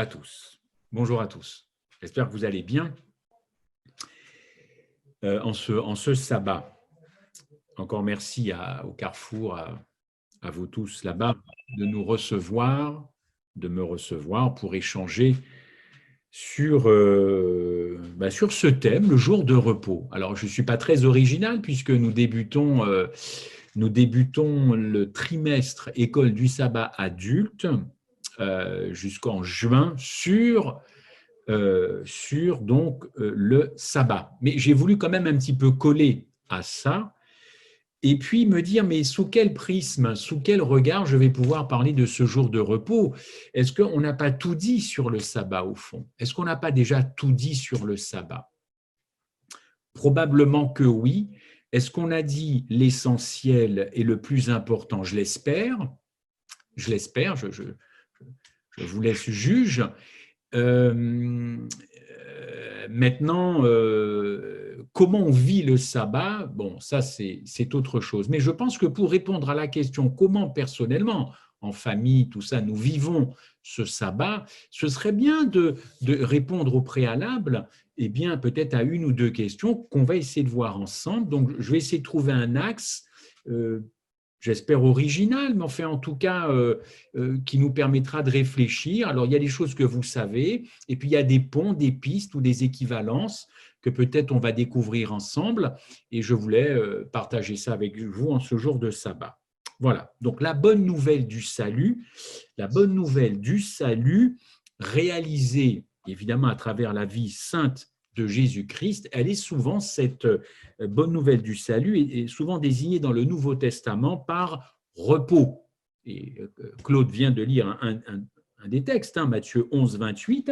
à tous. Bonjour à tous. J'espère que vous allez bien en ce sabbat. Encore merci au Carrefour, à vous tous là-bas, de nous recevoir, de me recevoir pour échanger sur ce thème, le jour de repos. Alors, je ne suis pas très original puisque nous débutons le trimestre école du sabbat adulte jusqu'en juin sur donc le sabbat. Mais j'ai voulu quand même un petit peu coller à ça et puis me dire, mais sous quel prisme, sous quel regard je vais pouvoir parler de ce jour de repos? Est-ce qu'on n'a pas tout dit sur le sabbat au fond? Est-ce qu'on n'a pas déjà tout dit sur le sabbat? Probablement que oui. Est-ce qu'on a dit l'essentiel et le plus important? Je l'espère. Je l'espère, je vous laisse juge. Maintenant, comment on vit le sabbat, bon, ça c'est autre chose. Mais je pense que pour répondre à la question comment personnellement, en famille, tout ça, nous vivons ce sabbat, ce serait bien de répondre au préalable, et bien peut-être à une ou deux questions qu'on va essayer de voir ensemble. Donc, je vais essayer de trouver un axe. J'espère original, mais enfin en tout cas qui nous permettra de réfléchir. Alors il y a des choses que vous savez, et puis il y a des ponts, des pistes ou des équivalences que peut-être on va découvrir ensemble, et je voulais partager ça avec vous en ce jour de sabbat. Voilà, donc la bonne nouvelle du salut réalisée évidemment à travers la vie sainte de Jésus-Christ, elle est souvent cette bonne nouvelle du salut est souvent désignée dans le Nouveau Testament par repos. Et Claude vient de lire un des textes, Matthieu 11, 28.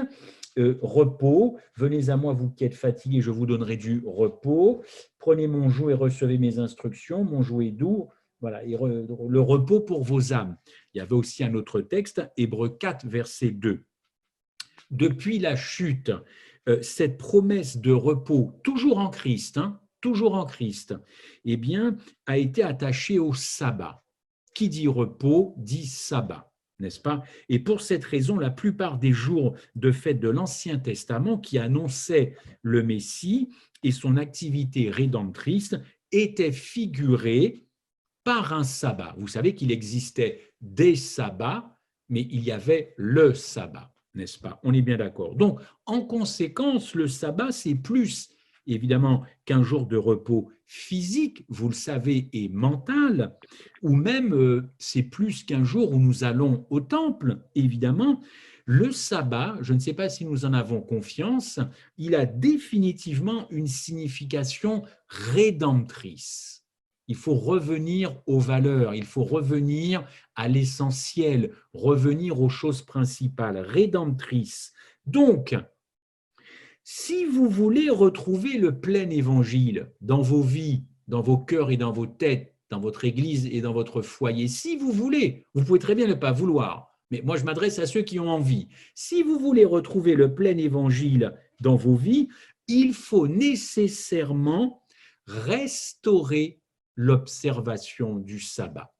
Repos, venez à moi vous qui êtes fatigués, je vous donnerai du repos. Prenez mon joug et recevez mes instructions, mon joug est doux. Voilà, et le repos pour vos âmes. Il y avait aussi un autre texte, Hébreux 4, verset 2. Depuis la chute, cette promesse de repos, toujours en Christ, eh bien, a été attachée au sabbat. Qui dit repos dit sabbat, n'est-ce pas? Et pour cette raison, la plupart des jours de fête de l'Ancien Testament qui annonçaient le Messie et son activité rédemptrice étaient figurés par un sabbat. Vous savez qu'il existait des sabbats, mais il y avait le sabbat, n'est-ce pas? On est bien d'accord. Donc, en conséquence, le sabbat, c'est plus évidemment qu'un jour de repos physique, vous le savez, et mental, ou même c'est plus qu'un jour où nous allons au temple, évidemment. Le sabbat, je ne sais pas si nous en avons confiance, il a définitivement une signification rédemptrice. Il faut revenir aux valeurs, il faut revenir à l'essentiel, revenir aux choses principales, rédemptrices. Donc, si vous voulez retrouver le plein évangile dans vos vies, dans vos cœurs et dans vos têtes, dans votre église et dans votre foyer, si vous voulez, vous pouvez très bien ne pas vouloir, mais moi je m'adresse à ceux qui ont envie. Si vous voulez retrouver le plein évangile dans vos vies, il faut nécessairement restaurer l'observation du sabbat.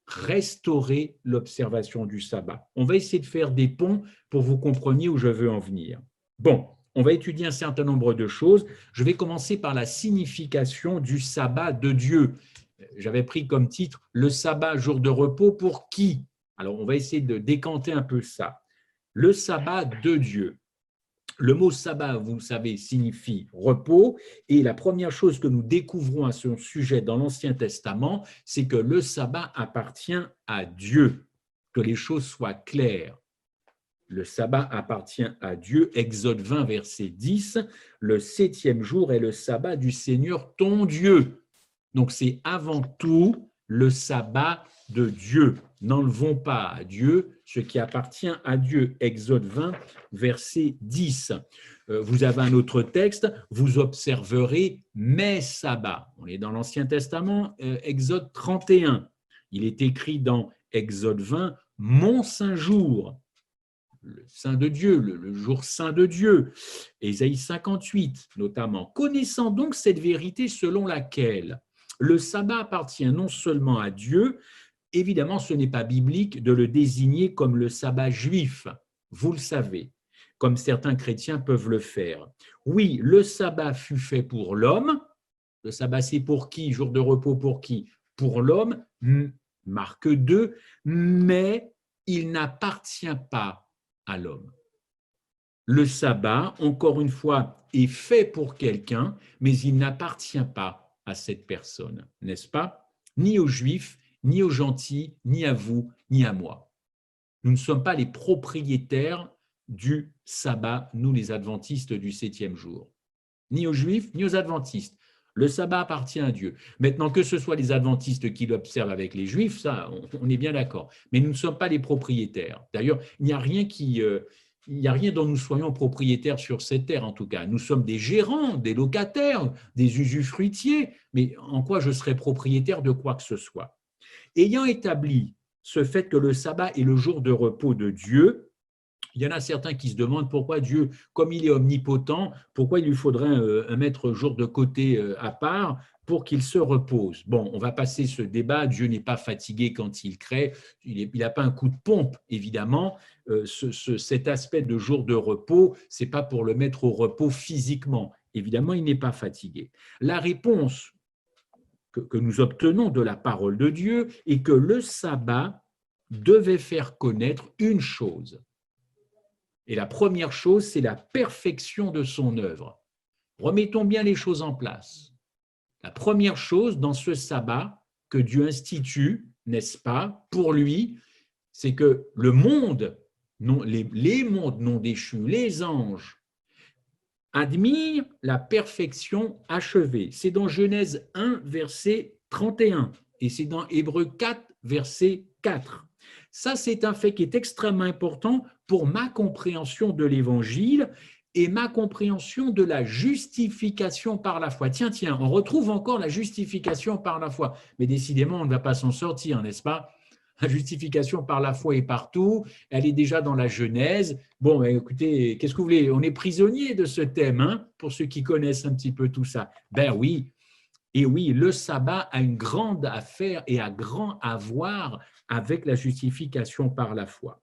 Restaurer l'observation du sabbat. On va essayer de faire des ponts pour que vous compreniez où je veux en venir. Bon, on va étudier un certain nombre de choses. Je vais commencer par la signification du sabbat de Dieu. J'avais pris comme titre « Le sabbat, jour de repos, pour qui ?» Alors, on va essayer de décanter un peu ça. Le sabbat de Dieu. Le mot sabbat, vous le savez, signifie repos, et la première chose que nous découvrons à ce sujet dans l'Ancien Testament, c'est que le sabbat appartient à Dieu, que les choses soient claires. Le sabbat appartient à Dieu, Exode 20, verset 10, le 7e jour est le sabbat du Seigneur ton Dieu. Donc c'est avant tout le sabbat de Dieu. N'enlevons pas à Dieu ce qui appartient à Dieu. Exode 20, verset 10. Vous avez un autre texte, vous observerez mes sabbats. On est dans l'Ancien Testament, Exode 31. Il est écrit dans Exode 20, mon saint jour, le saint de Dieu, le jour saint de Dieu. Ésaïe 58 notamment. Connaissant donc cette vérité selon laquelle le sabbat appartient non seulement à Dieu, évidemment, ce n'est pas biblique de le désigner comme le sabbat juif, vous le savez. comme certains chrétiens peuvent le faire. Oui, le sabbat fut fait pour l'homme. Le sabbat, c'est pour qui? Jour de repos pour qui? Pour l'homme. Marc 2, mais il n'appartient pas à l'homme. Le sabbat, encore une fois, est fait pour quelqu'un, mais il n'appartient pas à cette personne, n'est-ce pas? Ni aux Juifs, ni aux gentils, ni à vous, ni à moi. Nous ne sommes pas les propriétaires du sabbat, nous les adventistes du 7e jour. Ni aux Juifs, ni aux adventistes. Le sabbat appartient à Dieu. Maintenant, que ce soit les adventistes qui l'observent avec les Juifs, ça, on est bien d'accord. Mais nous ne sommes pas les propriétaires. D'ailleurs, il n'y a rien dont nous soyons propriétaires sur cette terre, en tout cas. Nous sommes des gérants, des locataires, des usufruitiers, mais en quoi je serais propriétaire de quoi que ce soit? Ayant établi ce fait que le sabbat est le jour de repos de Dieu, il y en a certains qui se demandent pourquoi Dieu, comme il est omnipotent, pourquoi il lui faudrait mettre jour de côté à part pour qu'il se repose. Bon, on va passer ce débat. Dieu n'est pas fatigué quand il crée. Il n'a pas un coup de pompe, évidemment. Cet aspect de jour de repos, ce n'est pas pour le mettre au repos physiquement. Évidemment, il n'est pas fatigué. La réponse que nous obtenons de la parole de Dieu est que le sabbat devait faire connaître une chose. Et la première chose, c'est la perfection de son œuvre. Remettons bien les choses en place. La première chose dans ce sabbat que Dieu institue, n'est-ce pas, pour lui, c'est que le monde, les mondes non déchus, les anges, admirent la perfection achevée. C'est dans Genèse 1, verset 31, et c'est dans Hébreux 4, verset 4. Ça, c'est un fait qui est extrêmement important pour ma compréhension de l'Évangile et ma compréhension de la justification par la foi. Tiens, on retrouve encore la justification par la foi. Mais décidément, on ne va pas s'en sortir, n'est-ce pas? La justification par la foi est partout, elle est déjà dans la Genèse. Bon, écoutez, qu'est-ce que vous voulez? On est prisonnier de ce thème, hein, pour ceux qui connaissent un petit peu tout ça. Ben oui, et oui, le sabbat a une grande affaire et a grand à voir avec la justification par la foi.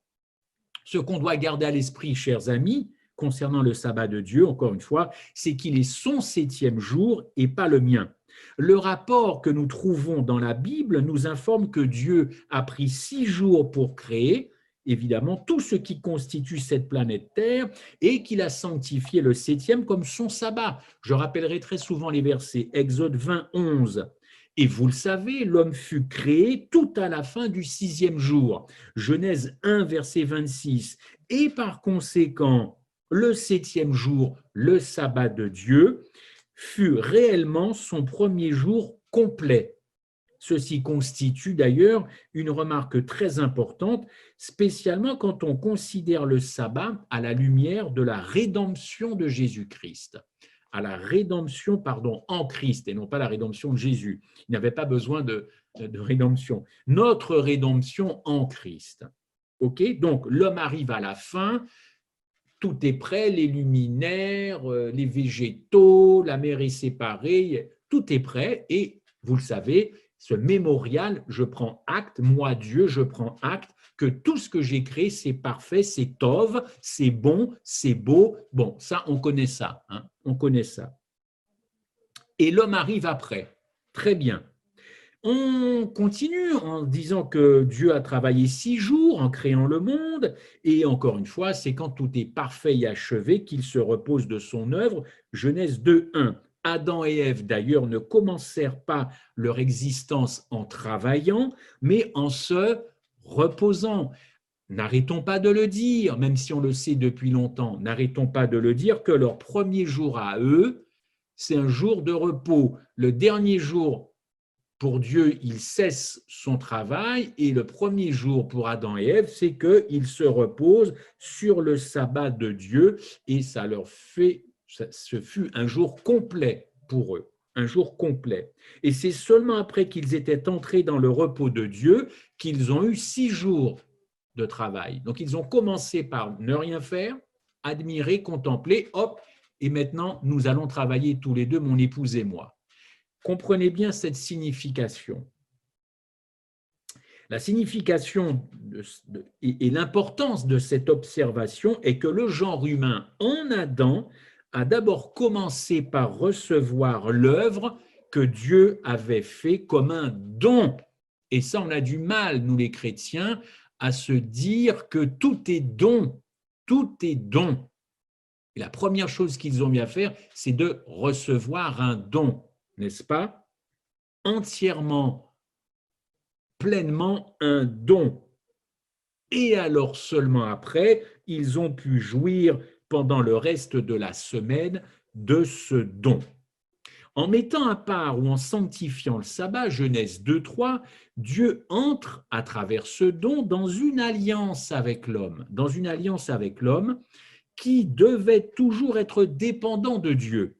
Ce qu'on doit garder à l'esprit, chers amis, concernant le sabbat de Dieu, encore une fois, c'est qu'il est son 7e jour et pas le mien. Le rapport que nous trouvons dans la Bible nous informe que Dieu a pris 6 jours pour créer, évidemment, tout ce qui constitue cette planète Terre et qu'il a sanctifié le 7e comme son sabbat. Je rappellerai très souvent les versets, Exode 20, 11. Et vous le savez, l'homme fut créé tout à la fin du 6e jour. Genèse 1, verset 26. Et par conséquent, le 7e jour, le sabbat de Dieu, fut réellement son premier jour complet. Ceci constitue d'ailleurs une remarque très importante, spécialement quand on considère le sabbat à la lumière de la rédemption de Jésus-Christ. À la rédemption, pardon, en Christ, et non pas la rédemption de Jésus. Il n'avait pas besoin de rédemption. Notre rédemption en Christ. OK? Donc, l'homme arrive à la fin, tout est prêt, les luminaires, les végétaux, la mer est séparée, tout est prêt et vous le savez, ce mémorial, je prends acte, moi Dieu, je prends acte que tout ce que j'ai créé, c'est parfait, c'est tov, c'est bon, c'est beau. Bon, ça, on connaît ça, hein, on connaît ça. Et l'homme arrive après. Très bien. On continue en disant que Dieu a travaillé 6 jours en créant le monde, et encore une fois, c'est quand tout est parfait et achevé qu'il se repose de son œuvre. Genèse 2, 1. Adam et Ève, d'ailleurs, ne commencèrent pas leur existence en travaillant, mais en se reposant. N'arrêtons pas de le dire, même si on le sait depuis longtemps, n'arrêtons pas de le dire que leur premier jour à eux, c'est un jour de repos. Le dernier jour, pour Dieu, il cesse son travail et le premier jour pour Adam et Ève, c'est qu'ils se reposent sur le sabbat de Dieu et ce fut un jour complet pour eux, un jour complet. Et c'est seulement après qu'ils étaient entrés dans le repos de Dieu qu'ils ont eu 6 jours de travail. Donc ils ont commencé par ne rien faire, admirer, contempler, hop, et maintenant nous allons travailler tous les deux, mon épouse et moi. Comprenez bien cette signification. La signification et l'importance de cette observation est que le genre humain en Adam a d'abord commencé par recevoir l'œuvre que Dieu avait fait comme un don. Et ça, on a du mal, nous les chrétiens, à se dire que tout est don. Tout est don. Et la première chose qu'ils ont mis à faire, c'est de recevoir un don, n'est-ce pas? Entièrement, pleinement un don. Et alors seulement après, ils ont pu jouir pendant le reste de la semaine de ce don. En mettant à part ou en sanctifiant le sabbat, Genèse 2:3, Dieu entre à travers ce don dans une alliance avec l'homme, qui devait toujours être dépendant de Dieu.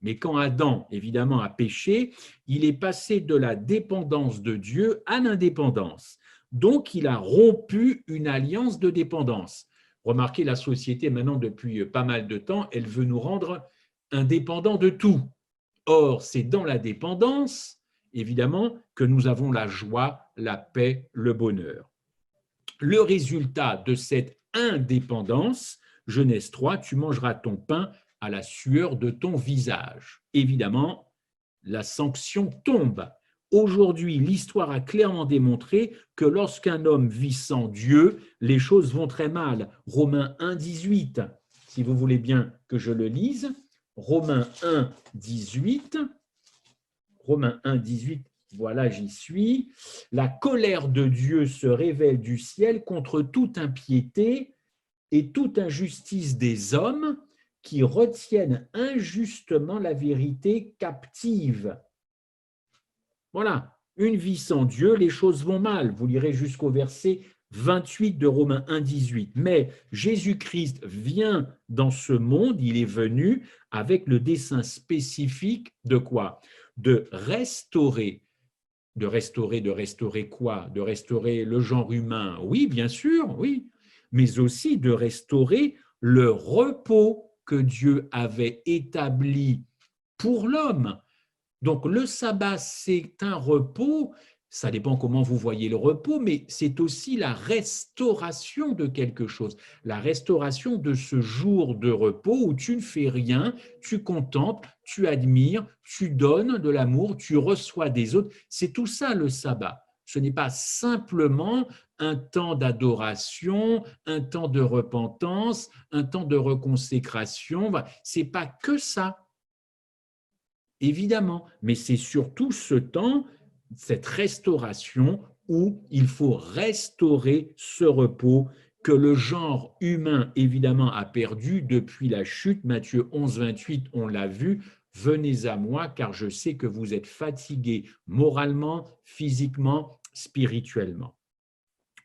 Mais quand Adam, évidemment, a péché, il est passé de la dépendance de Dieu à l'indépendance. Donc, il a rompu une alliance de dépendance. Remarquez, la société, maintenant, depuis pas mal de temps, elle veut nous rendre indépendants de tout. Or, c'est dans la dépendance, évidemment, que nous avons la joie, la paix, le bonheur. Le résultat de cette indépendance, Genèse 3, tu mangeras ton pain à la sueur de ton visage. Évidemment, la sanction tombe. Aujourd'hui, l'histoire a clairement démontré que lorsqu'un homme vit sans Dieu, les choses vont très mal. Romains 1,18, si vous voulez bien que je le lise. Romains 1,18. Romains 1,18. Voilà, j'y suis. La colère de Dieu se révèle du ciel contre toute impiété et toute injustice des hommes qui retiennent injustement la vérité captive. Voilà, une vie sans Dieu, les choses vont mal. Vous lirez jusqu'au verset 28 de Romains 1,18. Mais Jésus-Christ vient dans ce monde, il est venu avec le dessein spécifique de quoi? De restaurer quoi? De restaurer le genre humain, oui, bien sûr, oui, mais aussi de restaurer le repos que Dieu avait établi pour l'homme. Donc le sabbat, c'est un repos, ça dépend comment vous voyez le repos, mais c'est aussi la restauration de quelque chose, la restauration de ce jour de repos où tu ne fais rien, tu contemples, tu admires, tu donnes de l'amour, tu reçois des autres. C'est tout ça le sabbat. Ce n'est pas simplement un temps d'adoration, un temps de repentance, un temps de reconsécration. C'est pas que ça. Évidemment, mais c'est surtout ce temps, cette restauration où il faut restaurer ce repos que le genre humain, évidemment, a perdu depuis la chute. Matthieu 11,28, on l'a vu, venez à moi car je sais que vous êtes fatigués moralement, physiquement, spirituellement.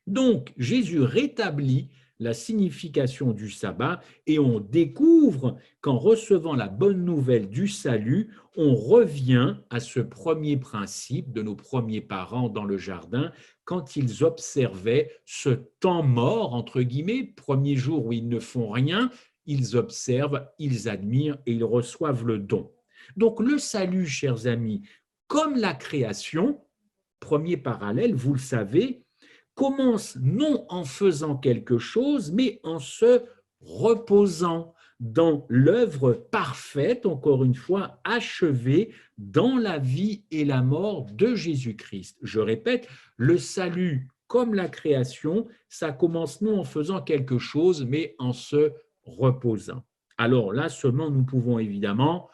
Donc, Jésus rétablit la signification du sabbat et on découvre qu'en recevant la bonne nouvelle du salut, on revient à ce premier principe de nos premiers parents dans le jardin quand ils observaient ce temps mort, entre guillemets, premier jour où ils ne font rien, ils observent, ils admirent et ils reçoivent le don. Donc le salut, chers amis, comme la création, premier parallèle, vous le savez, commence non en faisant quelque chose, mais en se reposant dans l'œuvre parfaite, encore une fois, achevée dans la vie et la mort de Jésus-Christ. Je répète, le salut, comme la création, ça commence non en faisant quelque chose, mais en se reposant. Alors là seulement, nous pouvons évidemment,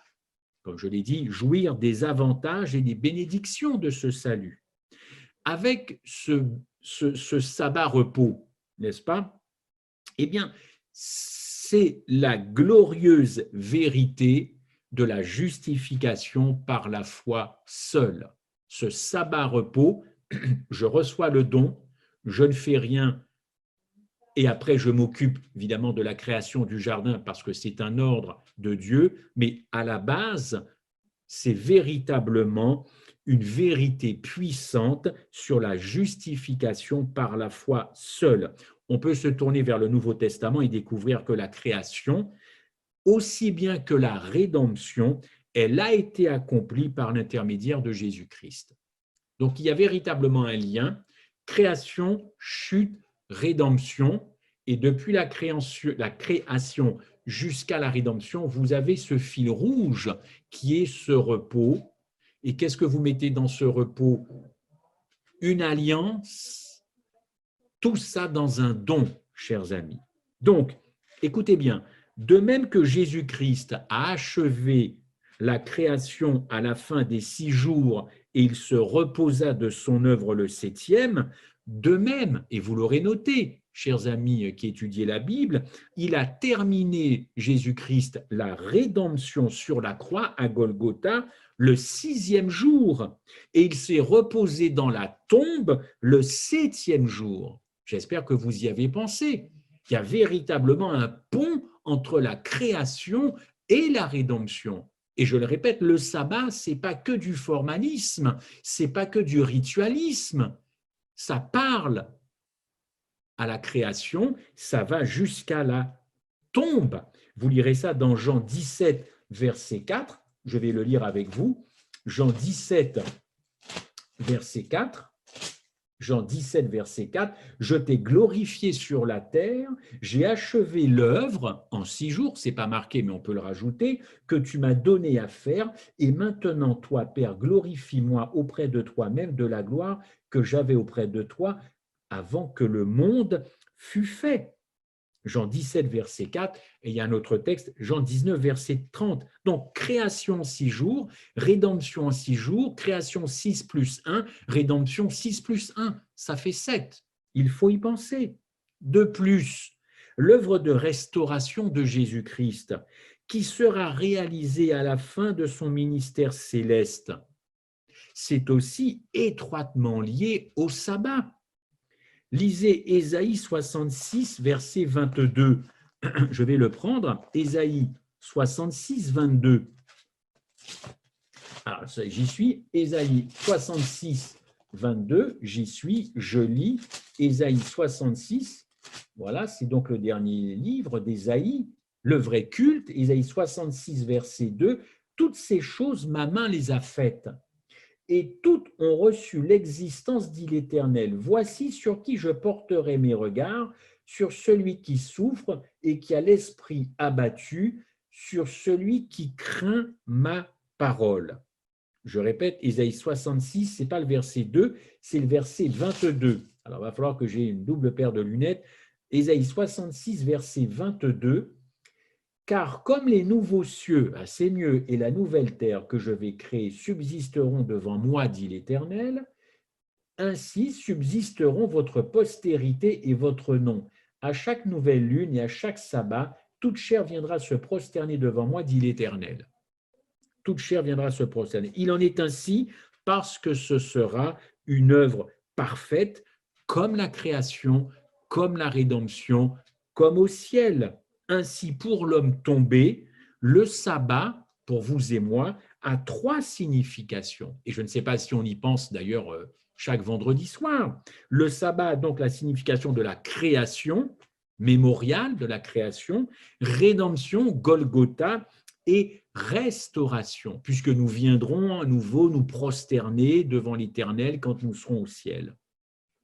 comme je l'ai dit, jouir des avantages et des bénédictions de ce salut. Avec ce sabbat repos, n'est-ce pas? Eh bien, c'est la glorieuse vérité de la justification par la foi seule. Ce sabbat repos, je reçois le don, je ne fais rien et après je m'occupe évidemment de la création du jardin parce que c'est un ordre de Dieu, mais à la base, c'est véritablement une vérité puissante sur la justification par la foi seule. On peut se tourner vers le Nouveau Testament et découvrir que la création, aussi bien que la rédemption, elle a été accomplie par l'intermédiaire de Jésus-Christ. Donc il y a véritablement un lien création, chute, rédemption. Et depuis la création jusqu'à la rédemption, vous avez ce fil rouge qui est ce repos. Et qu'est-ce que vous mettez dans ce repos? Une alliance, tout ça dans un don, chers amis. Donc, écoutez bien, de même que Jésus-Christ a achevé la création à la fin des 6 jours et il se reposa de son œuvre le 7e, de même, et vous l'aurez noté, chers amis qui étudiez la Bible, il a terminé, Jésus-Christ, la rédemption sur la croix à Golgotha le 6e jour et il s'est reposé dans la tombe le 7e jour. J'espère que vous y avez pensé. Il y a véritablement un pont entre la création et la rédemption. Et je le répète, le sabbat, ce n'est pas que du formalisme, ce n'est pas que du ritualisme. Ça parle à la création, ça va jusqu'à la tombe. Vous lirez ça dans Jean 17, verset 4. Je vais le lire avec vous. Jean 17, verset 4. Jean 17, verset 4, « Je t'ai glorifié sur la terre, j'ai achevé l'œuvre en 6 jours, c'est pas marqué mais on peut le rajouter, que tu m'as donné à faire, et maintenant toi, Père, glorifie-moi auprès de toi-même de la gloire que j'avais auprès de toi avant que le monde fût fait. » Jean 17, verset 4, et il y a un autre texte, Jean 19, verset 30. Donc, création en 6 jours, rédemption en 6 jours, création 6 plus 1, rédemption 6 plus 1, ça fait 7. Il faut y penser. De plus, l'œuvre de restauration de Jésus-Christ, qui sera réalisée à la fin de son ministère céleste, c'est aussi étroitement lié au sabbat. Lisez Ésaïe 66, verset 22. Je vais le prendre. Ésaïe 66, 22. Alors, j'y suis. Ésaïe 66, 22. J'y suis. Je lis Ésaïe 66. Voilà, c'est donc le dernier livre d'Ésaïe, le vrai culte. Ésaïe 66, verset 2. Toutes ces choses, ma main les a faites. Et toutes ont reçu l'existence, dit l'Éternel. Voici sur qui je porterai mes regards, sur celui qui souffre et qui a l'esprit abattu, sur celui qui craint ma parole. Je répète, Ésaïe 66, ce n'est pas le verset 2, c'est le verset 22. Alors, il va falloir que j'ai une double paire de lunettes. Ésaïe 66, verset 22. Car comme les nouveaux cieux, c'est mieux, et la nouvelle terre que je vais créer subsisteront devant moi, dit l'Éternel, ainsi subsisteront votre postérité et votre nom. À chaque nouvelle lune et à chaque sabbat, toute chair viendra se prosterner devant moi, dit l'Éternel. Toute chair viendra se prosterner. Il en est ainsi parce que ce sera une œuvre parfaite, comme la création, comme la rédemption, comme au ciel. Ainsi, pour l'homme tombé, le sabbat, pour vous et moi, a 3 significations. Et je ne sais pas si on y pense d'ailleurs chaque vendredi soir. Le sabbat a donc la signification de la création, mémorial de la création, rédemption, Golgotha, et restauration, puisque nous viendrons à nouveau nous prosterner devant l'Éternel quand nous serons au ciel.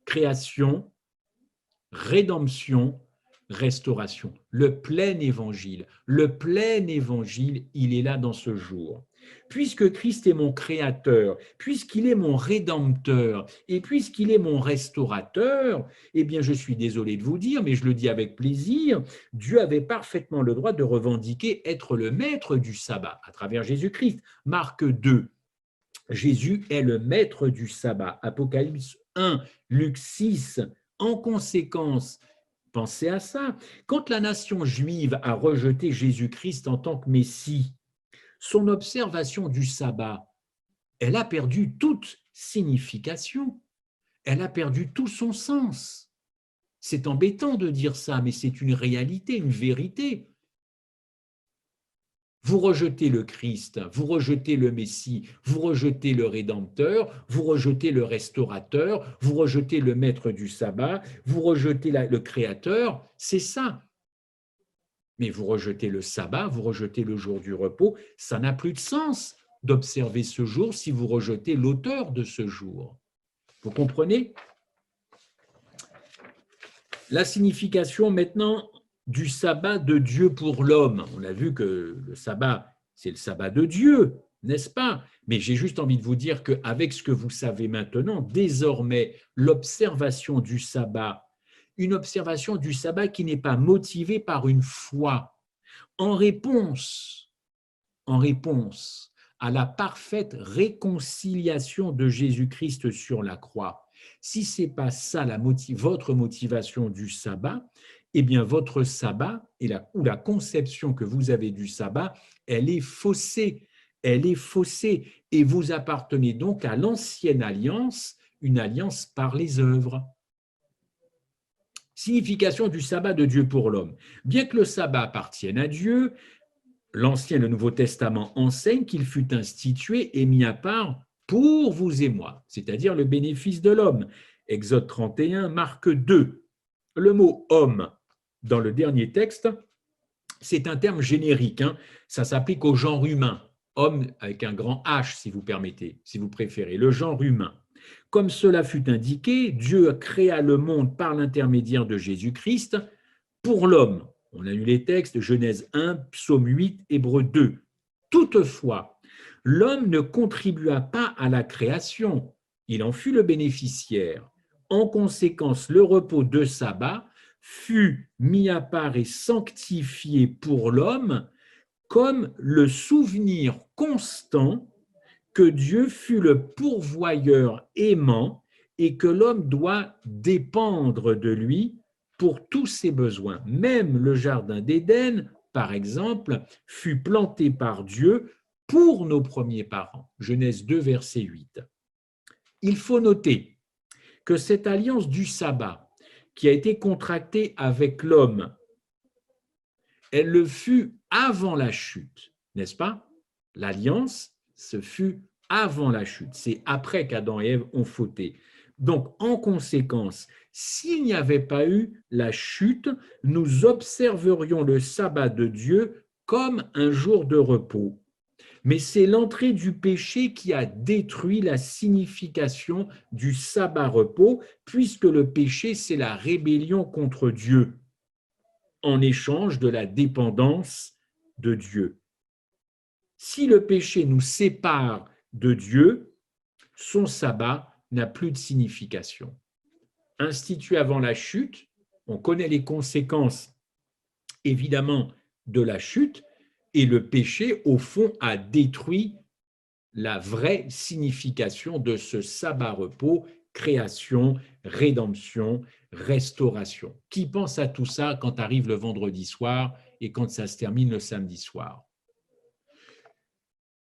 Création, rédemption, restauration. Le plein évangile, il est là dans ce jour. Puisque Christ est mon créateur, puisqu'il est mon rédempteur et puisqu'il est mon restaurateur, eh bien je suis désolé de vous dire, mais je le dis avec plaisir, Dieu avait parfaitement le droit de revendiquer être le maître du sabbat à travers Jésus-Christ. Marc 2, Jésus est le maître du sabbat. Apocalypse 1, Luc 6, en conséquence, pensez à ça. Quand la nation juive a rejeté Jésus-Christ en tant que Messie, son observation du sabbat, elle a perdu toute signification, elle a perdu tout son sens. C'est embêtant de dire ça, mais c'est une réalité, une vérité. Vous rejetez le Christ, vous rejetez le Messie, vous rejetez le Rédempteur, vous rejetez le Restaurateur, vous rejetez le Maître du sabbat, vous rejetez le Créateur, c'est ça. Mais vous rejetez le sabbat, vous rejetez le jour du repos, ça n'a plus de sens d'observer ce jour si vous rejetez l'auteur de ce jour. Vous comprenez ? La signification maintenant du sabbat de Dieu pour l'homme. On a vu que le sabbat, c'est le sabbat de Dieu, n'est-ce pas? Mais j'ai juste envie de vous dire qu'avec ce que vous savez maintenant, désormais, l'observation du sabbat, une observation du sabbat qui n'est pas motivée par une foi, en réponse, en réponse à la parfaite réconciliation de Jésus-Christ sur la croix. Si ce n'est pas ça votre motivation du sabbat, eh bien votre sabbat ou la conception que vous avez du sabbat, elle est faussée. Elle est faussée et vous appartenez donc à l'ancienne alliance, une alliance par les œuvres. Signification du sabbat de Dieu pour l'homme. Bien que le sabbat appartienne à Dieu, l'Ancien et le Nouveau Testament enseignent qu'il fut institué et mis à part pour vous et moi, c'est-à-dire le bénéfice de l'homme. Exode 31, Marc 2. Le mot homme dans le dernier texte, c'est un terme générique, hein. Ça s'applique au genre humain, homme avec un grand H si vous permettez, si vous préférez, le genre humain. Comme cela fut indiqué, Dieu créa le monde par l'intermédiaire de Jésus-Christ pour l'homme. On a lu les textes, Genèse 1, Psaume 8, Hébreux 2. Toutefois, l'homme ne contribua pas à la création, il en fut le bénéficiaire. En conséquence, le repos de sabbat fut mis à part et sanctifié pour l'homme comme le souvenir constant que Dieu fut le pourvoyeur aimant et que l'homme doit dépendre de lui pour tous ses besoins. Même le jardin d'Éden, par exemple, fut planté par Dieu pour nos premiers parents. Genèse 2, verset 8. Il faut noter que cette alliance du sabbat qui a été contractée avec l'homme, elle le fut avant la chute, n'est-ce pas? L'alliance, ce fut avant la chute. C'est après qu'Adam et Ève ont fauté. Donc, en conséquence, s'il n'y avait pas eu la chute, nous observerions le sabbat de Dieu comme un jour de repos. Mais c'est l'entrée du péché qui a détruit la signification du sabbat-repos, puisque le péché, c'est la rébellion contre Dieu, en échange de la dépendance de Dieu. Si le péché nous sépare de Dieu, son sabbat n'a plus de signification. Institué avant la chute, on connaît les conséquences évidemment de la chute, et le péché, au fond, a détruit la vraie signification de ce sabbat-repos, création, rédemption, restauration. Qui pense à tout ça quand arrive le vendredi soir et quand ça se termine le samedi soir?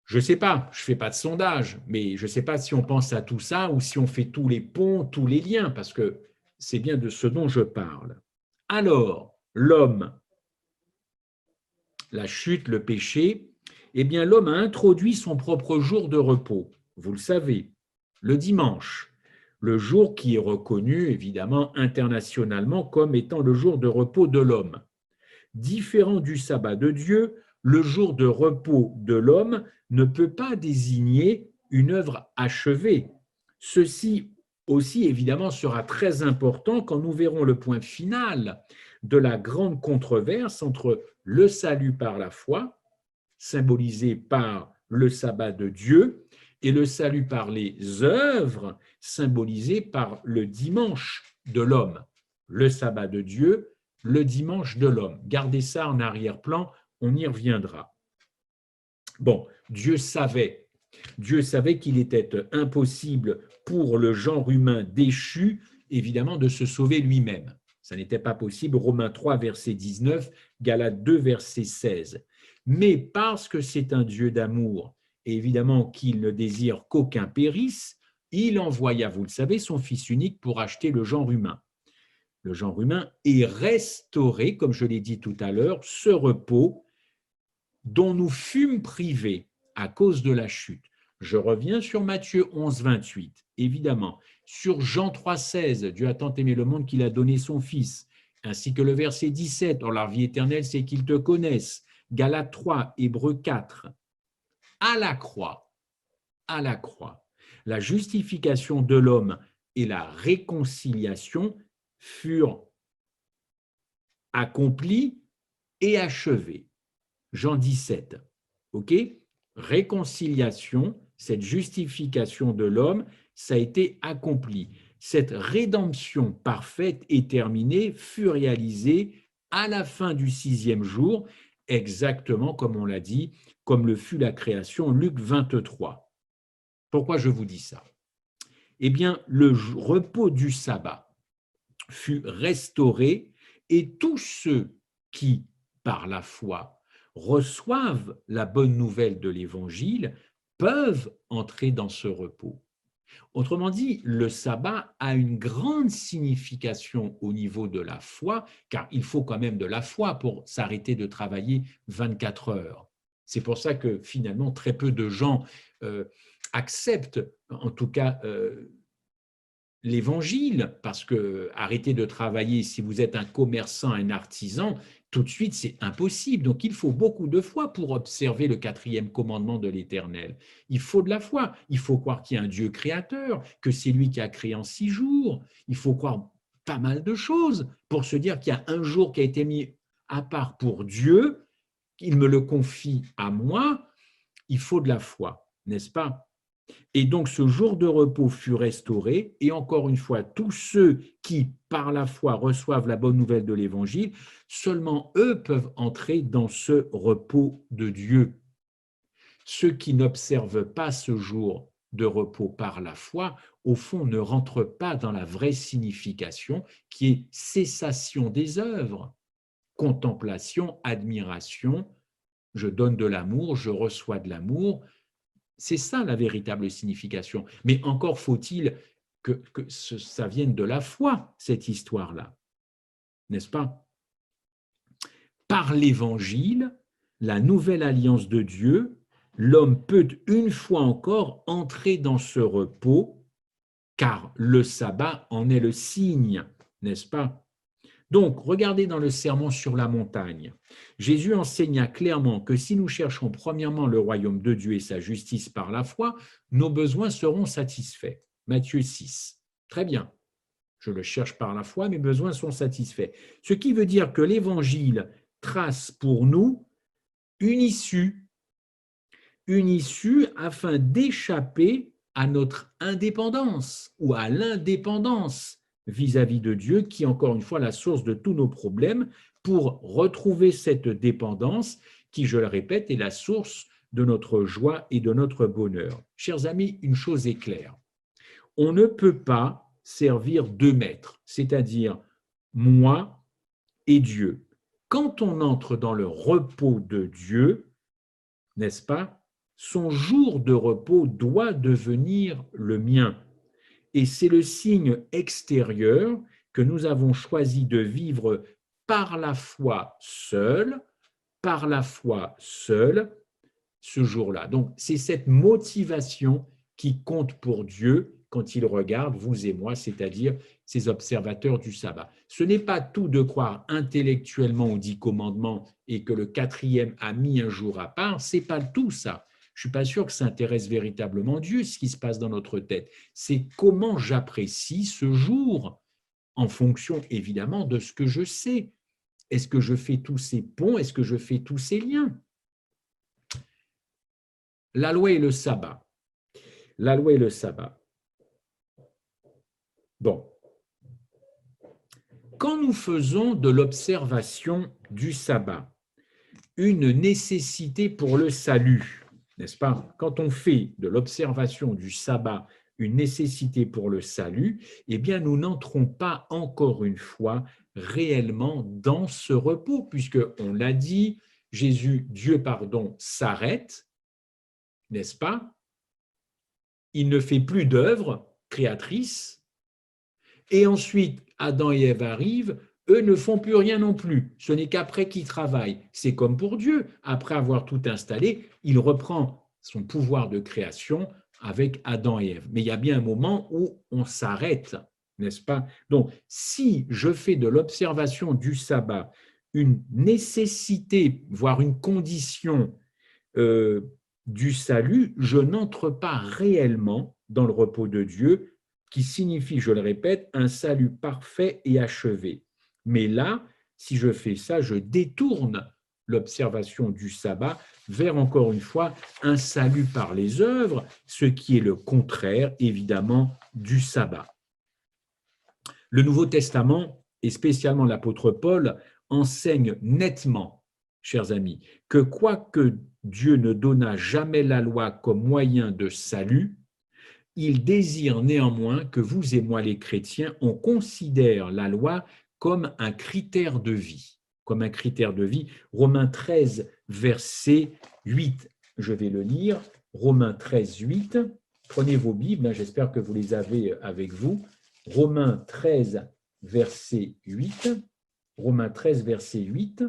Je ne sais pas, je ne fais pas de sondage, mais je ne sais pas si on pense à tout ça ou si on fait tous les ponts, tous les liens, parce que c'est bien de ce dont je parle. Alors, l'homme, la chute, le péché, eh bien l'homme a introduit son propre jour de repos, vous le savez, le dimanche, le jour qui est reconnu évidemment internationalement comme étant le jour de repos de l'homme. Différent du sabbat de Dieu, le jour de repos de l'homme ne peut pas désigner une œuvre achevée. Ceci aussi, évidemment, sera très important quand nous verrons le point final de la grande controverse entre le salut par la foi, symbolisé par le sabbat de Dieu, et le salut par les œuvres, symbolisé par le dimanche de l'homme. Le sabbat de Dieu, le dimanche de l'homme. Gardez ça en arrière-plan, on y reviendra. Bon, Dieu savait qu'il était impossible pour le genre humain déchu, évidemment, de se sauver lui-même. Ça n'était pas possible, Romains 3, verset 19, Galates 2, verset 16. Mais parce que c'est un Dieu d'amour, et évidemment qu'il ne désire qu'aucun périsse, il envoya, vous le savez, son Fils unique pour acheter le genre humain. Le genre humain est restauré, comme je l'ai dit tout à l'heure, ce repos dont nous fûmes privés à cause de la chute. Je reviens sur Matthieu 11, 28, évidemment, sur Jean 3, 16, Dieu a tant aimé le monde qu'il a donné son Fils, ainsi que le verset 17, or la vie éternelle, c'est qu'ils te connaissent, Galates 3, Hébreux 4. À la croix, la justification de l'homme et la réconciliation furent accompli et achevé. Jean 17. OK? Réconciliation, cette justification de l'homme, ça a été accompli. Cette rédemption parfaite et terminée fut réalisée à la fin du 6e jour, exactement comme on l'a dit, comme le fut la création, Luc 23. Pourquoi je vous dis ça? Eh bien, le repos du sabbat fut restauré et tous ceux qui, par la foi, reçoivent la bonne nouvelle de l'Évangile peuvent entrer dans ce repos. Autrement dit, le sabbat a une grande signification au niveau de la foi, car il faut quand même de la foi pour s'arrêter de travailler 24 heures. C'est pour ça que finalement, très peu de gens acceptent, en tout cas, l'évangile, parce que arrêter de travailler, si vous êtes un commerçant, un artisan, tout de suite, c'est impossible. Donc, il faut beaucoup de foi pour observer le 4e commandement de l'Éternel. Il faut de la foi. Il faut croire qu'il y a un Dieu créateur, que c'est lui qui a créé en 6 jours. Il faut croire pas mal de choses pour se dire qu'il y a un jour qui a été mis à part pour Dieu, qu'il me le confie à moi. Il faut de la foi, n'est-ce pas? Et donc ce jour de repos fut restauré, et encore une fois, tous ceux qui, par la foi, reçoivent la bonne nouvelle de l'Évangile, seulement eux peuvent entrer dans ce repos de Dieu. Ceux qui n'observent pas ce jour de repos par la foi, au fond, ne rentrent pas dans la vraie signification qui est cessation des œuvres, contemplation, admiration, je donne de l'amour, je reçois de l'amour. C'est ça la véritable signification. Mais encore faut-il que ça vienne de la foi, cette histoire-là, n'est-ce pas? Par l'Évangile, la nouvelle alliance de Dieu, l'homme peut une fois encore entrer dans ce repos, car le sabbat en est le signe, n'est-ce pas? Donc, regardez dans le sermon sur la montagne. Jésus enseigna clairement que si nous cherchons premièrement le royaume de Dieu et sa justice par la foi, nos besoins seront satisfaits. Matthieu 6. Très bien. Je le cherche par la foi, mes besoins sont satisfaits. Ce qui veut dire que l'Évangile trace pour nous une issue afin d'échapper à notre indépendance ou à l'indépendance vis-à-vis de Dieu, qui est encore une fois la source de tous nos problèmes, pour retrouver cette dépendance qui, je le répète, est la source de notre joie et de notre bonheur. Chers amis, une chose est claire, on ne peut pas servir deux maîtres, c'est-à-dire moi et Dieu. Quand on entre dans le repos de Dieu, n'est-ce pas, son jour de repos doit devenir le mien. Et c'est le signe extérieur que nous avons choisi de vivre par la foi seul, ce jour-là. Donc, c'est cette motivation qui compte pour Dieu quand il regarde vous et moi, c'est-à-dire ces observateurs du sabbat. Ce n'est pas tout de croire intellectuellement aux 10 commandements et que le 4e a mis un jour à part, c'est pas tout ça. Je ne suis pas sûr que ça intéresse véritablement Dieu, ce qui se passe dans notre tête. C'est comment j'apprécie ce jour, en fonction évidemment de ce que je sais. Est-ce que je fais tous ces ponts? Est-ce que je fais tous ces liens? La loi et le sabbat. La loi et le sabbat. Bon. Quand nous faisons de l'observation du sabbat une nécessité pour le salut, n'est-ce pas? Quand on fait de l'observation du sabbat une nécessité pour le salut, eh bien, nous n'entrons pas encore une fois réellement dans ce repos, puisque on l'a dit, Jésus, Dieu, pardon, s'arrête, n'est-ce pas? Il ne fait plus d'œuvre créatrice, et ensuite Adam et Ève arrivent, eux ne font plus rien non plus. Ce n'est qu'après qu'ils travaillent. C'est comme pour Dieu. Après avoir tout installé, il reprend son pouvoir de création avec Adam et Ève. Mais il y a bien un moment où on s'arrête, n'est-ce pas? Donc, si je fais de l'observation du sabbat une nécessité, voire une condition du salut, je n'entre pas réellement dans le repos de Dieu, qui signifie, je le répète, un salut parfait et achevé. Mais là, si je fais ça, je détourne l'observation du sabbat vers, encore une fois, un salut par les œuvres, ce qui est le contraire, évidemment, du sabbat. Le Nouveau Testament, et spécialement l'apôtre Paul, enseigne nettement, chers amis, que quoique Dieu ne donna jamais la loi comme moyen de salut, il désire néanmoins que vous et moi, les chrétiens, on considère la loi comme un critère de vie. Comme un critère de vie. Romains 13, verset 8. Je vais le lire. Romains 13, 8. Prenez vos Bibles, j'espère que vous les avez avec vous. Romains 13, verset 8. Romains 13, verset 8.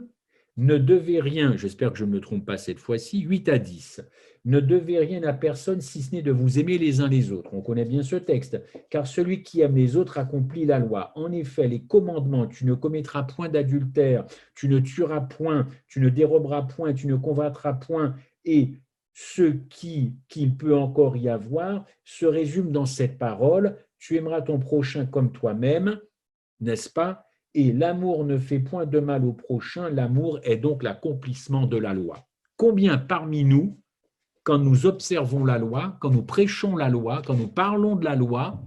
Ne devez rien, j'espère que je ne me trompe pas cette fois-ci, 8 à 10. Ne devez rien à personne si ce n'est de vous aimer les uns les autres. On connaît bien ce texte. Car celui qui aime les autres accomplit la loi. En effet, les commandements, tu ne commettras point d'adultère, tu ne tueras point, tu ne déroberas point, tu ne convoiteras point, et ce qu'il peut encore y avoir se résume dans cette parole, tu aimeras ton prochain comme toi-même, n'est-ce pas? Et l'amour ne fait point de mal au prochain, l'amour est donc l'accomplissement de la loi. Combien parmi nous, quand nous observons la loi, quand nous prêchons la loi, quand nous parlons de la loi,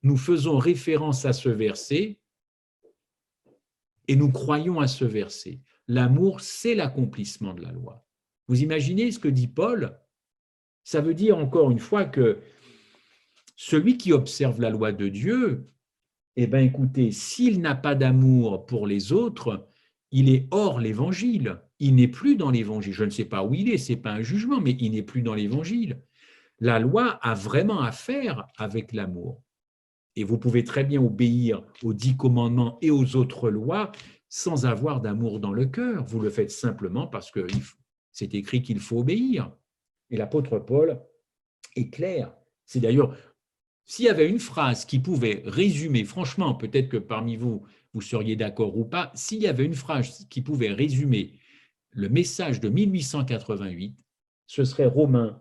nous faisons référence à ce verset et nous croyons à ce verset. L'amour, c'est l'accomplissement de la loi. Vous imaginez ce que dit Paul? Ça veut dire encore une fois que celui qui observe la loi de Dieu, eh bien, écoutez, s'il n'a pas d'amour pour les autres, il est hors l'évangile. Il n'est plus dans l'évangile. Je ne sais pas où il est, ce n'est pas un jugement, mais il n'est plus dans l'évangile. La loi a vraiment à faire avec l'amour. Et vous pouvez très bien obéir aux 10 commandements et aux autres lois sans avoir d'amour dans le cœur. Vous le faites simplement parce que c'est écrit qu'il faut obéir. Et l'apôtre Paul est clair. C'est d'ailleurs, s'il y avait une phrase qui pouvait résumer, franchement, peut-être que parmi vous, vous seriez d'accord ou pas, s'il y avait une phrase qui pouvait résumer le message de 1888, ce serait Romains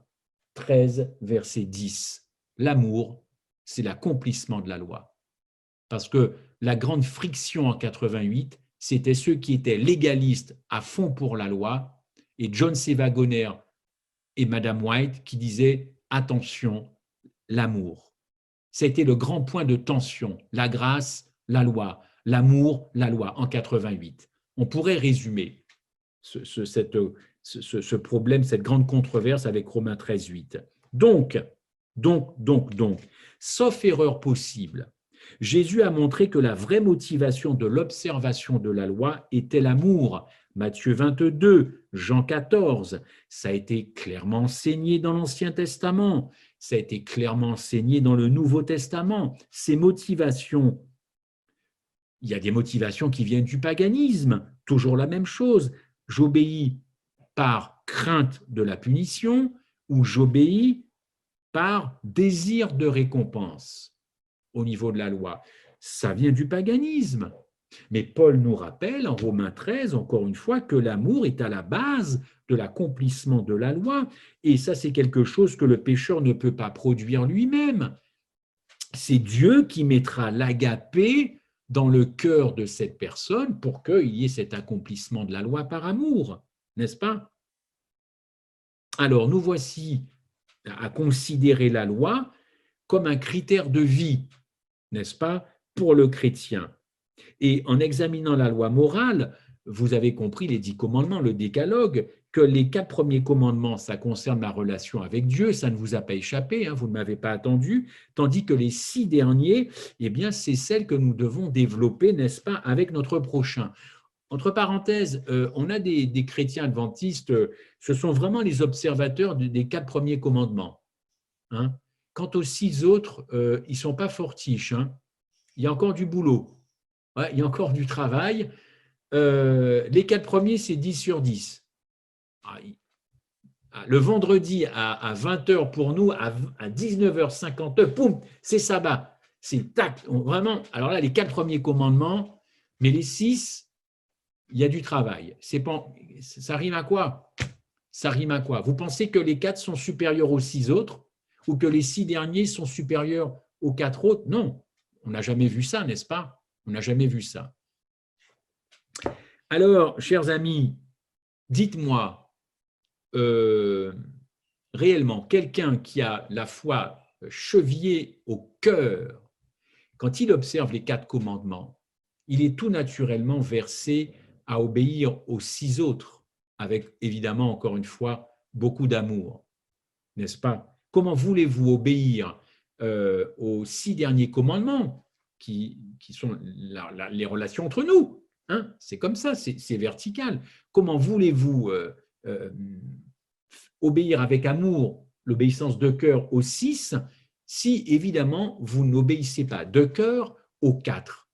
13, verset 10. L'amour, c'est l'accomplissement de la loi. Parce que la grande friction en 88, c'était ceux qui étaient légalistes à fond pour la loi, et John C. Wagoner et Madame White qui disaient « Attention, l'amour ». C'était le grand point de tension, la grâce, la loi, l'amour, la loi, en 88. On pourrait résumer ce problème, cette grande controverse avec Romains 13, 8. Donc, sauf erreur possible, Jésus a montré que la vraie motivation de l'observation de la loi était l'amour. Matthieu 22, Jean 14, ça a été clairement enseigné dans l'Ancien Testament, ça a été clairement enseigné dans le Nouveau Testament. Ces motivations, il y a des motivations qui viennent du paganisme, toujours la même chose. J'obéis par crainte de la punition ou j'obéis par désir de récompense au niveau de la loi. Ça vient du paganisme. Mais Paul nous rappelle en Romains 13, encore une fois, que l'amour est à la base de l'accomplissement de la loi. Et ça, c'est quelque chose que le pécheur ne peut pas produire lui-même. C'est Dieu qui mettra l'agapé dans le cœur de cette personne pour qu'il y ait cet accomplissement de la loi par amour, n'est-ce pas? Alors, nous voici à considérer la loi comme un critère de vie, n'est-ce pas, pour le chrétien. Et en examinant la loi morale, vous avez compris les 10 commandements, le décalogue, que les 4 premiers commandements, ça concerne ma relation avec Dieu, ça ne vous a pas échappé, hein, vous ne m'avez pas attendu, tandis que les 6 derniers, eh bien, c'est celles que nous devons développer, n'est-ce pas, avec notre prochain. Entre parenthèses, on a des chrétiens adventistes, ce sont vraiment les observateurs des 4 premiers commandements. Hein. Quant aux 6 autres, ils ne sont pas fortiches. Hein. Il y a encore du boulot. Ouais, il y a encore du travail. Les 4 premiers, c'est 10 sur 10. Le vendredi à 20h pour nous, à 19h50, poum, c'est sabbat. C'est tac, vraiment. Alors là, les 4 premiers commandements, mais les 6, il y a du travail. Ça rime à quoi? Ça rime à quoi? Vous pensez que les 4 sont supérieurs aux 6 autres ou que les 6 derniers sont supérieurs aux 4 autres? Non, on n'a jamais vu ça, n'est-ce pas? On n'a jamais vu ça. Alors, chers amis, dites-moi, euh, réellement, quelqu'un qui a la foi chevillée au cœur, quand il observe les 4 commandements, il est tout naturellement versé à obéir aux 6 autres, avec évidemment, encore une fois, beaucoup d'amour, n'est-ce pas? Comment voulez-vous obéir aux 6 derniers commandements qui sont les relations entre nous, hein? C'est comme ça, c'est vertical. Comment voulez-vous euh, obéir avec amour, l'obéissance de cœur aux 6, si évidemment vous n'obéissez pas de cœur aux 4?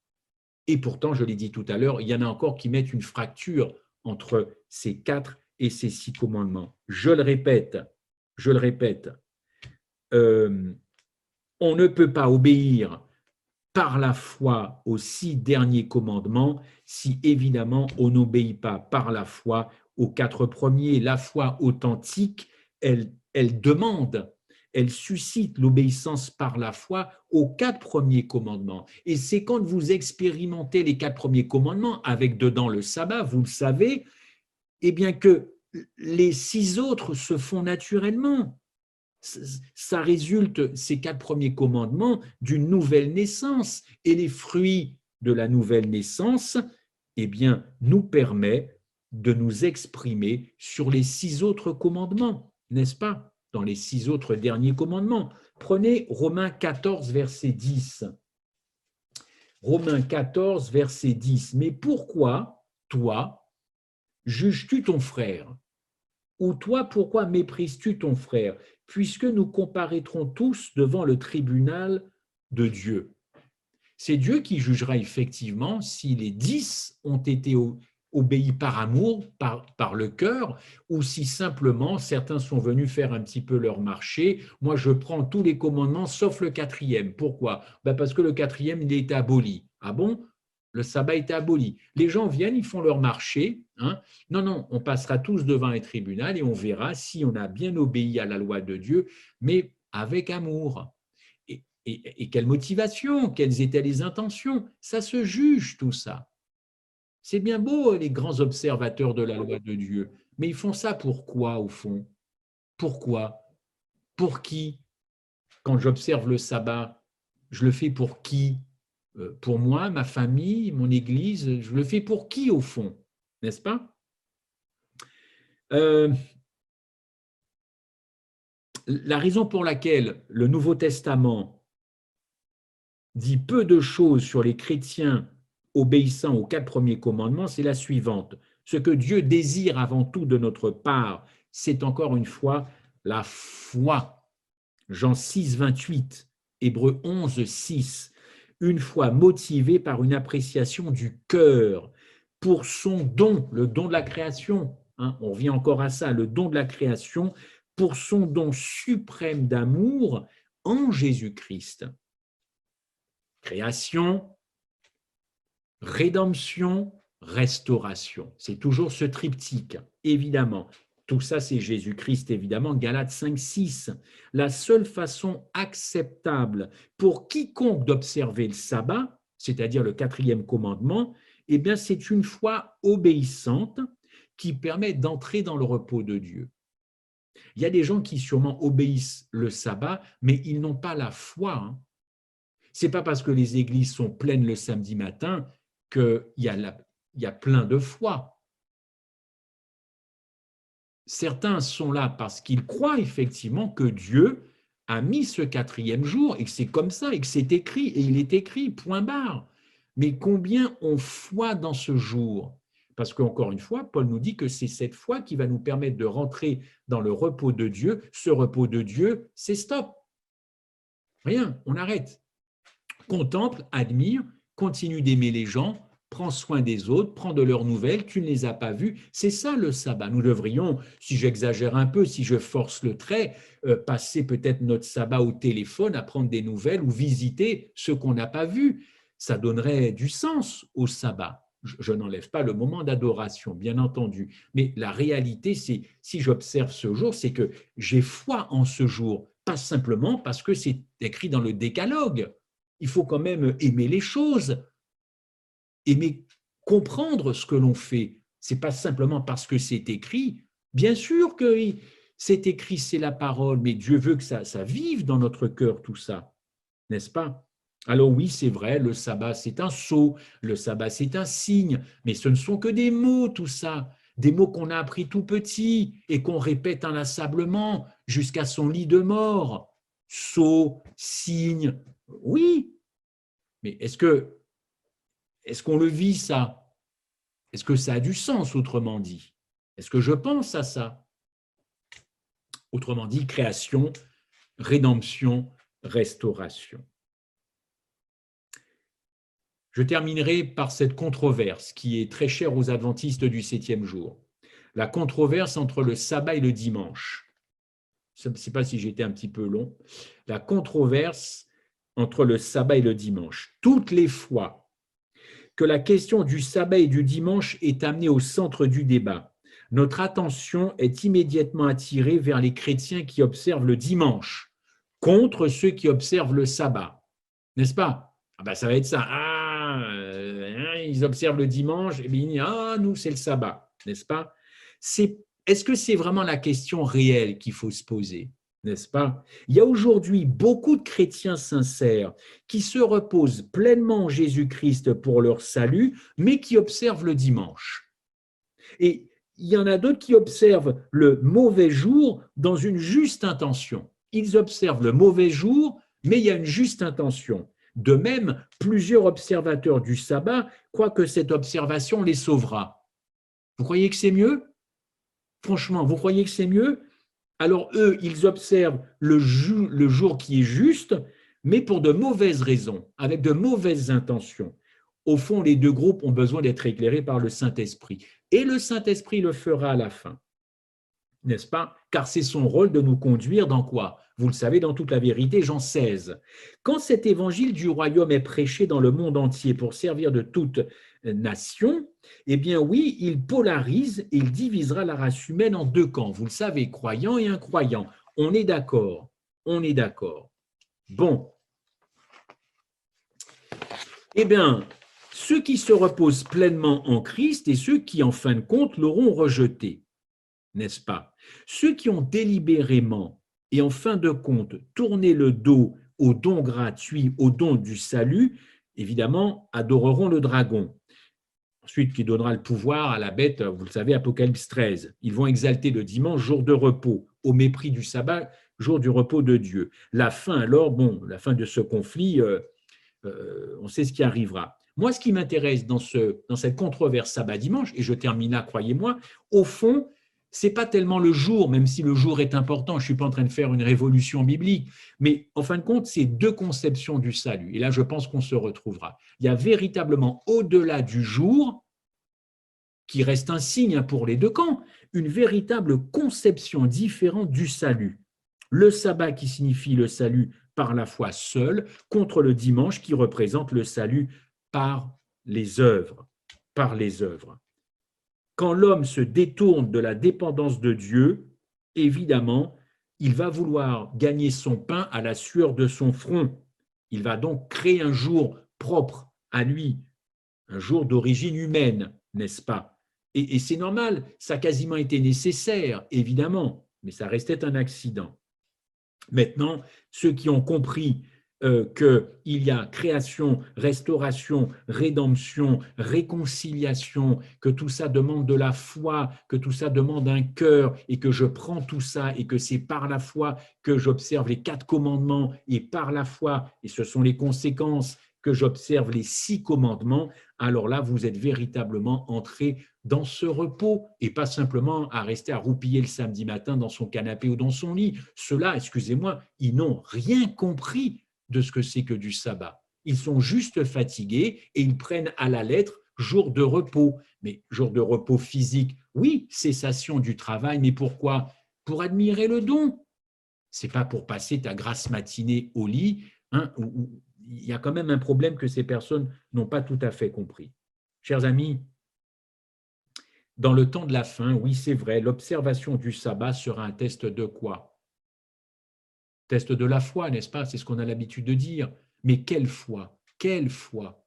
Et pourtant, je l'ai dit tout à l'heure, il y en a encore qui mettent une fracture entre ces 4 et ces 6 commandements. Je le répète, euh, on ne peut pas obéir par la foi aux 6 derniers commandements si évidemment on n'obéit pas par la foi aux 4 premiers. La foi authentique, elle demande, elle suscite l'obéissance par la foi aux 4 premiers commandements. Et c'est quand vous expérimentez les 4 premiers commandements, avec dedans le sabbat, vous le savez, eh bien que les 6 autres se font naturellement. Ça résulte, ces 4 premiers commandements, d'une nouvelle naissance. Et les fruits de la nouvelle naissance, eh bien, nous permet de nous exprimer sur les 6 autres commandements, n'est-ce pas? Dans les 6 autres derniers commandements. Prenez Romains 14, verset 10. Romains 14, verset 10. Mais pourquoi, toi, juges-tu ton frère? Ou toi, pourquoi méprises-tu ton frère? Puisque nous comparaîtrons tous devant le tribunal de Dieu. C'est Dieu qui jugera effectivement si les 10 ont été obéis par amour, par le cœur, ou si simplement certains sont venus faire un petit peu leur marché. Moi, je prends tous les commandements sauf le 4e. Pourquoi? Ben parce que le 4e, il est aboli. Ah bon? Le sabbat est aboli. Les gens viennent, ils font leur marché. Hein. Non, non, on passera tous devant un tribunal et on verra si on a bien obéi à la loi de Dieu, mais avec amour. Et quelle motivation, quelles étaient les intentions? Ça se juge tout ça. C'est bien beau les grands observateurs de la loi de Dieu, mais ils font ça pourquoi au fond? Pourquoi? Pour qui? Quand j'observe le sabbat, je le fais pour qui? Pour moi, ma famille, mon église, je le fais pour qui au fond? N'est-ce pas? Euh, la raison pour laquelle le Nouveau Testament dit peu de choses sur les chrétiens obéissant aux 4 premiers commandements, c'est la suivante. Ce que Dieu désire avant tout de notre part, c'est encore une fois la foi. Jean 6, 28, Hébreux 11, 6. Une foi motivée par une appréciation du cœur pour son don, le don de la création. Hein, on revient encore à ça, le don de la création, pour son don suprême d'amour en Jésus-Christ. Création, rédemption, restauration. C'est toujours ce triptyque, évidemment. Tout ça, c'est Jésus-Christ, évidemment. Galates 5, 6. La seule façon acceptable pour quiconque d'observer le sabbat, c'est-à-dire le 4e commandement, eh bien, c'est une foi obéissante qui permet d'entrer dans le repos de Dieu. Il y a des gens qui sûrement obéissent le sabbat, mais ils n'ont pas la foi. Hein. Ce n'est pas parce que les églises sont pleines le samedi matin qu'il y a plein de foi. Certains sont là parce qu'ils croient effectivement que Dieu a mis ce 4e jour et que c'est comme ça et que c'est écrit et il est écrit, point barre. Mais combien ont foi dans ce jour? Parce qu'encore une fois, Paul nous dit que c'est cette foi qui va nous permettre de rentrer dans le repos de Dieu. Ce repos de Dieu, c'est stop. Rien, on arrête. Contemple, admire, continue d'aimer les gens, prends soin des autres, prends de leurs nouvelles, tu ne les as pas vues. C'est ça le sabbat. Nous devrions, si j'exagère un peu, si je force le trait, passer peut-être notre sabbat au téléphone à prendre des nouvelles ou visiter ce qu'on n'a pas vu. Ça donnerait du sens au sabbat. Je n'enlève pas le moment d'adoration, bien entendu, mais la réalité, c'est, si j'observe ce jour, c'est que j'ai foi en ce jour, pas simplement parce que c'est écrit dans le décalogue. Il faut quand même aimer les choses, aimer comprendre ce que l'on fait. Ce n'est pas simplement parce que c'est écrit. Bien sûr que c'est écrit, c'est la parole, mais Dieu veut que ça vive dans notre cœur, tout ça, n'est-ce pas? Alors oui, c'est vrai, le sabbat, c'est un sceau, le sabbat, c'est un signe, mais ce ne sont que des mots, tout ça, des mots qu'on a appris tout petit et qu'on répète inlassablement jusqu'à son lit de mort. Sceau, signe, oui, mais est-ce qu'on le vit, ça? Est-ce que ça a du sens, autrement dit? Est-ce que je pense à ça? Autrement dit, création, rédemption, restauration. Je terminerai par cette controverse qui est très chère aux adventistes du 7e jour. La controverse entre le sabbat et le dimanche. Je ne sais pas si j'étais un petit peu long. La controverse entre le sabbat et le dimanche. Toutes les fois que la question du sabbat et du dimanche est amenée au centre du débat, notre attention est immédiatement attirée vers les chrétiens qui observent le dimanche contre ceux qui observent le sabbat. N'est-ce pas? Ah ben, ça va être ça. Ils observent le dimanche, et bien, nous, c'est le sabbat. N'est-ce pas? Est-ce que c'est vraiment la question réelle qu'il faut se poser? N'est-ce pas? Il y a aujourd'hui beaucoup de chrétiens sincères qui se reposent pleinement en Jésus-Christ pour leur salut, mais qui observent le dimanche. Et il y en a d'autres qui observent le mauvais jour dans une juste intention. Ils observent le mauvais jour, mais il y a une juste intention. De même, plusieurs observateurs du sabbat croient que cette observation les sauvera. Vous croyez que c'est mieux? Franchement, vous croyez que c'est mieux? Alors eux, ils observent le jour qui est juste, mais pour de mauvaises raisons, avec de mauvaises intentions. Au fond, les deux groupes ont besoin d'être éclairés par le Saint-Esprit. Et le Saint-Esprit le fera à la fin, n'est-ce pas? Car c'est son rôle de nous conduire dans quoi? Vous le savez, dans toute la vérité, Jean 16. Quand cet évangile du royaume est prêché dans le monde entier pour servir de toute nation, eh bien oui, il polarise et il divisera la race humaine en deux camps. Vous le savez, croyants et incroyants. On est d'accord. On est d'accord. Bon. Eh bien, ceux qui se reposent pleinement en Christ et ceux qui, en fin de compte, l'auront rejeté, n'est-ce pas? Ceux qui ont délibérément et en fin de compte tourné le dos au don gratuit, au don du salut, évidemment, adoreront le dragon. Ensuite, qui donnera le pouvoir à la bête, vous le savez, Apocalypse 13. Ils vont exalter le dimanche, jour de repos, au mépris du sabbat, jour du repos de Dieu. La fin, alors, la fin de ce conflit, on sait ce qui arrivera. Moi, ce qui m'intéresse dans cette controverse sabbat-dimanche, et je termine là, croyez-moi, au fond, ce n'est pas tellement le jour, même si le jour est important, je ne suis pas en train de faire une révolution biblique, mais en fin de compte, c'est deux conceptions du salut. Et là, je pense qu'on se retrouvera. Il y a véritablement, au-delà du jour, qui reste un signe pour les deux camps, une véritable conception différente du salut. Le sabbat qui signifie le salut par la foi seule, contre le dimanche qui représente le salut par les œuvres. Par les œuvres. Quand l'homme se détourne de la dépendance de Dieu, évidemment, il va vouloir gagner son pain à la sueur de son front. Il va donc créer un jour propre à lui, un jour d'origine humaine, n'est-ce pas? Et c'est normal, ça a quasiment été nécessaire, évidemment, mais ça restait un accident. Maintenant, ceux qui ont compris qu'il y a création, restauration, rédemption, réconciliation, que tout ça demande de la foi, que tout ça demande un cœur, et que je prends tout ça, et que c'est par la foi que j'observe les 4 commandements, et par la foi, et ce sont les conséquences, que j'observe les 6 commandements, alors là, vous êtes véritablement entré dans ce repos et pas simplement à rester à roupiller le samedi matin dans son canapé ou dans son lit. Ceux-là, excusez-moi, ils n'ont rien compris de ce que c'est que du sabbat. Ils sont juste fatigués et ils prennent à la lettre jour de repos. Mais jour de repos physique, oui, cessation du travail, mais pourquoi? Pour admirer le don. C'est pas pour passer ta grasse matinée au lit, hein, où il y a quand même un problème que ces personnes n'ont pas tout à fait compris. Chers amis, dans le temps de la fin, oui, c'est vrai, l'observation du sabbat sera un test de quoi? Test de la foi, n'est-ce pas? C'est ce qu'on a l'habitude de dire. Mais quelle foi? Quelle foi?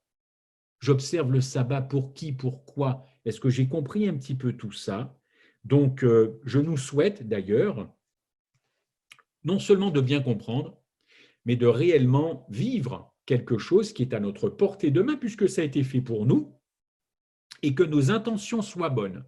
J'observe le sabbat pour qui, pourquoi? Est-ce que j'ai compris un petit peu tout ça? Donc, je nous souhaite d'ailleurs non seulement de bien comprendre, mais de réellement vivre quelque chose qui est à notre portée de main, puisque ça a été fait pour nous, et que nos intentions soient bonnes.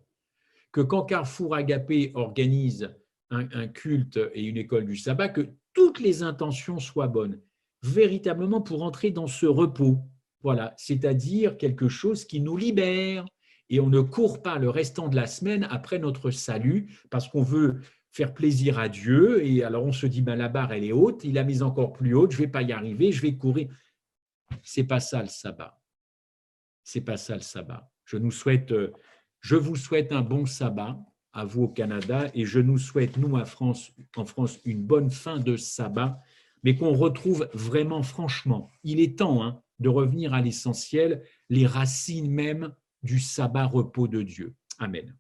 Que quand Carrefour Agapé organise un culte et une école du sabbat, que toutes les intentions soient bonnes, véritablement pour entrer dans ce repos. Voilà, c'est-à-dire quelque chose qui nous libère et on ne court pas le restant de la semaine après notre salut parce qu'on veut faire plaisir à Dieu et alors on se dit ben, la barre elle est haute, il a mis encore plus haute, je ne vais pas y arriver, je vais courir. C'est pas ça le sabbat. C'est pas ça le sabbat. Je vous souhaite un bon sabbat à vous au Canada et je nous souhaite, nous, en France, une bonne fin de sabbat, mais qu'on retrouve vraiment, franchement, il est temps de revenir à l'essentiel, les racines même du sabbat repos de Dieu. Amen.